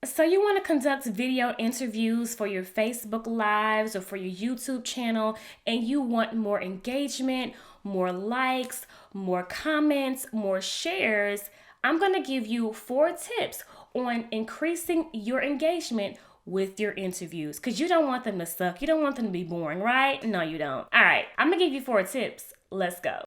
So you want to conduct video interviews for your Facebook Lives or for your YouTube channel, and you want more engagement, more likes, more comments, more shares. I'm going to give you 4 tips on increasing your engagement with your interviews, because you don't want them to suck. You don't want them to be boring, right? No, you don't. All right, I'm going to give you 4 tips. Let's go.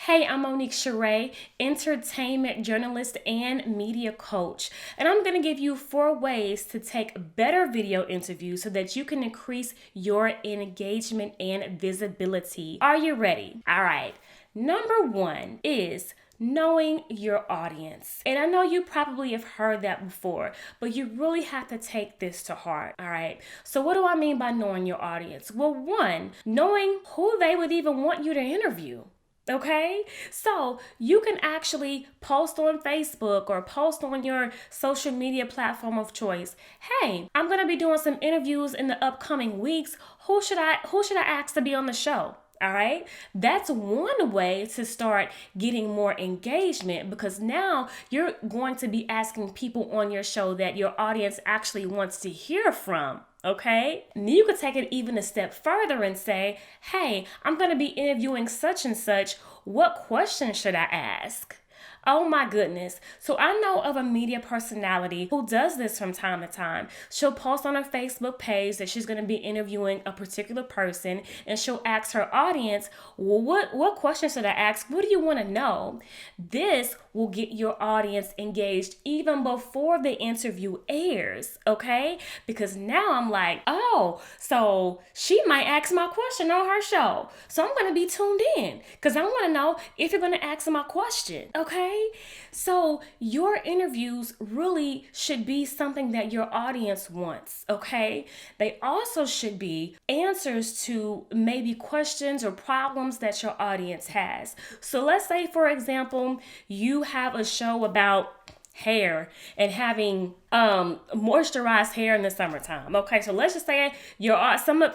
Hey, I'm Monique Sheree, entertainment journalist and media coach. And I'm going to give you 4 ways to take better video interviews so that you can increase your engagement and visibility. Are you ready? All right. Number 1 is knowing your audience. And I know you probably have heard that before, but you really have to take this to heart, all right? So what do I mean by knowing your audience? Well, 1, knowing who they would even want you to interview. Okay, so you can actually post on Facebook or post on your social media platform of choice. Hey, I'm going to be doing some interviews in the upcoming weeks. Who should I ask to be on the show? All right, that's one way to start getting more engagement, because now you're going to be asking people on your show that your audience actually wants to hear from. Okay, and you could take it even a step further and say, hey, I'm going to be interviewing such and such. What questions should I ask? Oh my goodness. So I know of a media personality who does this from time to time. She'll post on her Facebook page that she's going to be interviewing a particular person, and she'll ask her audience, well, what questions should I ask? What do you want to know? This will get your audience engaged even before the interview airs, okay? Because now I'm like, oh, so she might ask my question on her show. So I'm going to be tuned in because I want to know if you're going to ask my question, okay? So your interviews really should be something that your audience wants, okay? They also should be answers to maybe questions or problems that your audience has. So let's say, for example, you have a show about hair and having moisturized hair in the summertime. Okay, so let's just say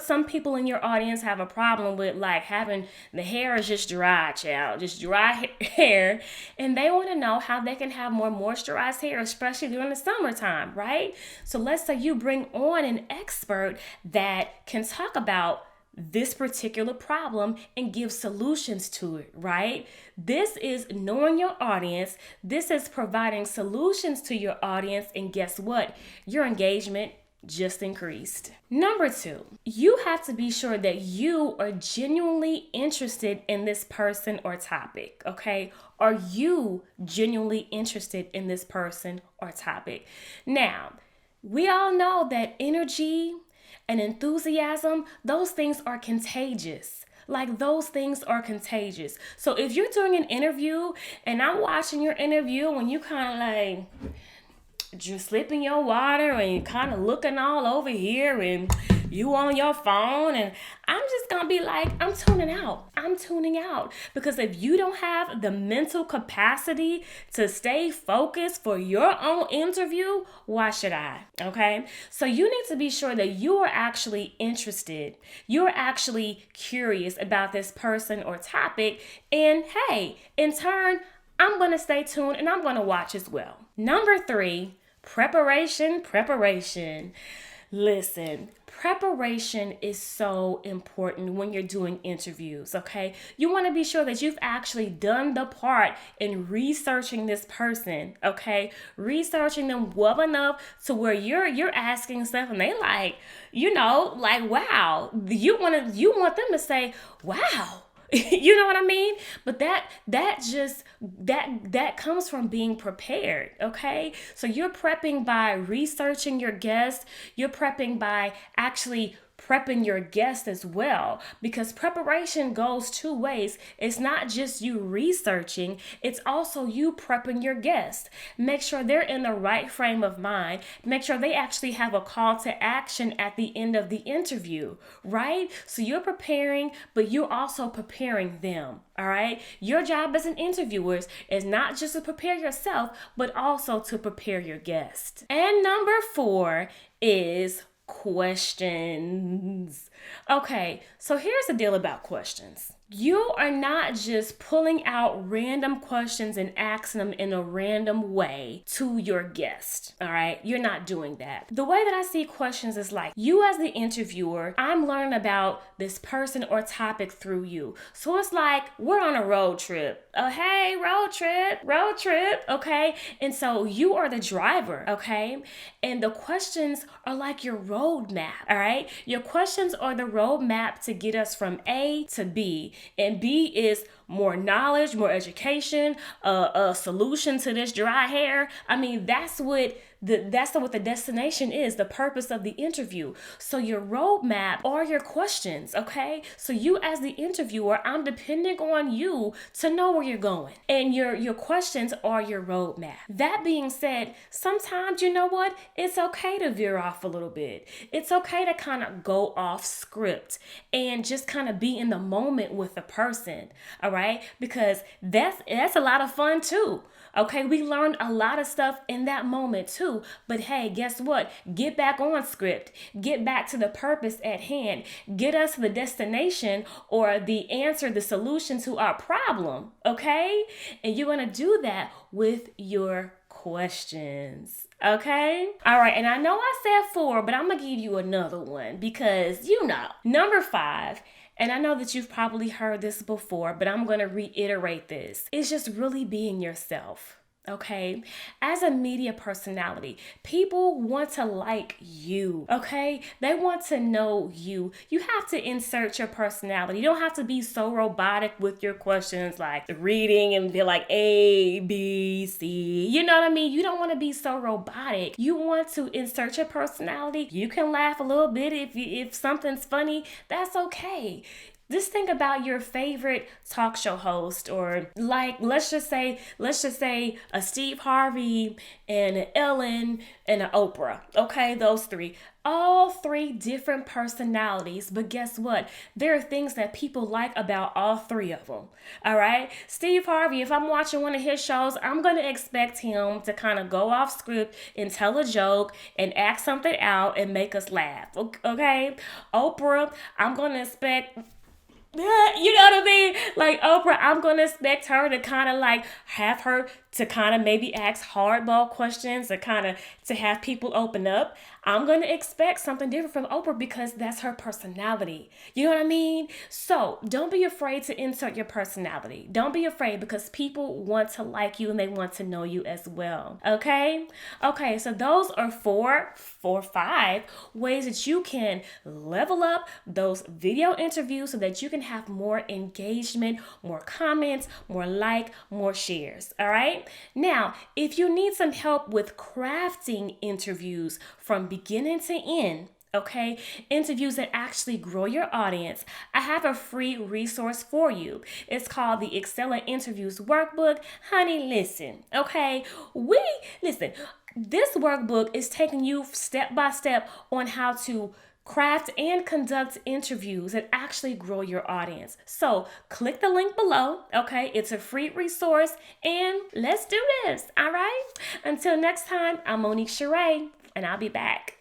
some people in your audience have a problem with like having the hair is just dry, just dry hair, and they want to know how they can have more moisturized hair, especially during the summertime, right? So let's say you bring on an expert that can talk about this particular problem and give solutions to it, right? This is knowing your audience. This is providing solutions to your audience. And guess what? Your engagement just increased. Number 2, you have to be sure that you are genuinely interested in this person or topic, okay? Are you genuinely interested in this person or topic? Now, we all know that energy and enthusiasm, those things are contagious. Like those things are contagious. So if you're doing an interview and I'm watching your interview and you kind of like just slipping your water and kind of looking all over here and you on your phone, and I'm just gonna be like, I'm tuning out because if you don't have the mental capacity to stay focused for your own interview, why should I? Okay, so you need to be sure that you are actually interested, you're actually curious about this person or topic, and hey, in turn, I'm gonna stay tuned and I'm gonna watch as well. Number 3, preparation. Listen, preparation is so important when you're doing interviews, okay? You want to be sure that you've actually done the part in researching this person, okay? Researching them well enough to where you're asking stuff and they like, like, wow. You want them to say, wow. You know what I mean? But that comes from being prepared, okay? So you're prepping by researching your guests. You're prepping by actually prepping your guest as well, because preparation goes 2 ways. It's not just you researching, it's also you prepping your guest. Make sure they're in the right frame of mind. Make sure they actually have a call to action at the end of the interview, right? So you're preparing, but you're also preparing them, all right? Your job as an interviewer is not just to prepare yourself, but also to prepare your guest. And number 4 is questions. Okay, so here's the deal about questions. You are not just pulling out random questions and asking them in a random way to your guest. All right, you're not doing that. The way that I see questions is like you, as the interviewer, I'm learning about this person or topic through you. So it's like we're on a road trip. Hey, road trip, okay? And so you are the driver, okay? And the questions are like your roadmap, all right? Your questions are the roadmap to get us from A to B. And B is more knowledge, more education, a solution to this dry hair. I mean, that's what the destination is, the purpose of the interview. So your roadmap are your questions, okay? So you, as the interviewer, I'm depending on you to know where you're going. And your questions are your roadmap. That being said, sometimes, you know what? It's okay to veer off a little bit. It's okay to kind of go off script and just kind of be in the moment with the person, all right? Because that's a lot of fun too. Okay, we learned a lot of stuff in that moment too. But hey, guess what? Get back on script. Get back to the purpose at hand. Get us to the destination or the answer, the solution to our problem. Okay? And you're going to do that with your questions. Okay? All right. And I know I said 4, but I'm going to give you another one because, number 5. And I know that you've probably heard this before, but I'm going to reiterate this. It's just really being yourself. Okay, as a media personality, people want to like you. Okay, they want to know you. You have to insert your personality. You don't have to be so robotic with your questions, like reading and be like A, B, C. You know what I mean? You don't want to be so robotic. You want to insert your personality. You can laugh a little bit if something's funny. That's okay. Just think about your favorite talk show host, or like let's just say a Steve Harvey and an Ellen and an Oprah. Okay, those 3. All 3 different personalities, but guess what? There are things that people like about all 3 of them. All right? Steve Harvey, if I'm watching one of his shows, I'm going to expect him to kind of go off script and tell a joke and act something out and make us laugh. Okay? Oprah, I'm going to expect, you know what I mean? Like Oprah, I'm going to expect her to kind of like have her to kind of maybe ask hardball questions or kind of to have people open up. I'm going to expect something different from Oprah because that's her personality. You know what I mean? So don't be afraid to insert your personality. Don't be afraid because people want to like you and they want to know you as well. Okay? Okay, so those are 5 ways that you can level up those video interviews so that you can have more engagement, more comments, more more shares. All right? Now, if you need some help with crafting interviews from beginning to end, okay, interviews that actually grow your audience, I have a free resource for you. It's called the Excel at Interviews Workbook. Honey, listen, okay? This workbook is taking you step by step on how to craft and conduct interviews that actually grow your audience. So click the link below, okay? It's a free resource and let's do this, all right? Until next time, I'm Monique Sheree and I'll be back.